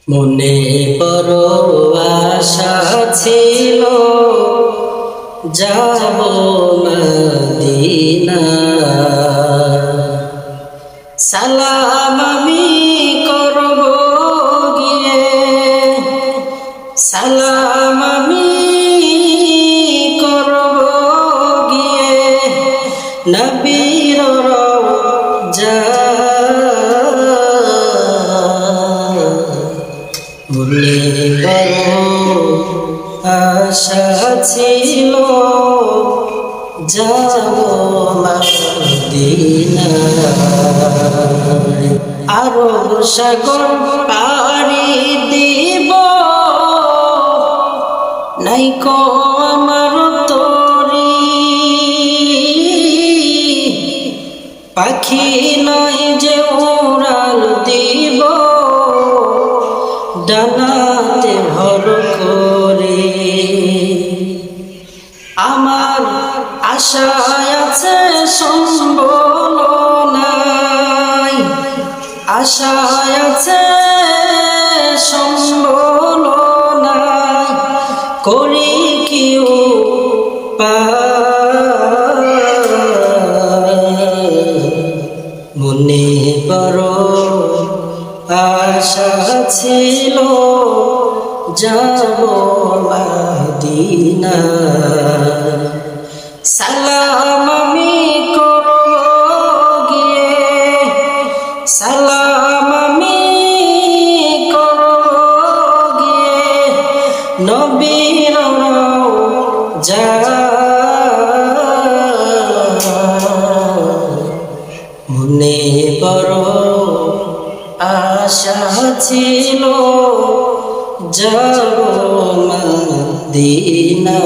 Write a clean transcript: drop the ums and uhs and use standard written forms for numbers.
মনে বড় আশা ছিল যাব মদিনা, সালাম আমি করব গিয়ে, সালাম আমি করব গিয়ে নবীর রওজা। মনে বড় আশা ছিল যাব মদিনা, আরব সাগর পাড়ি দিব নাইকো আমার তরি, পাখি নয় যে উড়াল দিব ডানাতে ভর করে। আমার আশায় আছে সম্বল নাই, আশায় আছে সম্বল নাই, করি কি মনে বড় আশা ছিল যাব মদিনা, সালাম আমি করব গিয়ে, সালাম আমি করব গিয়ে নবীর রওজা। মনে বড় আশা ছিল যাব মদিনা।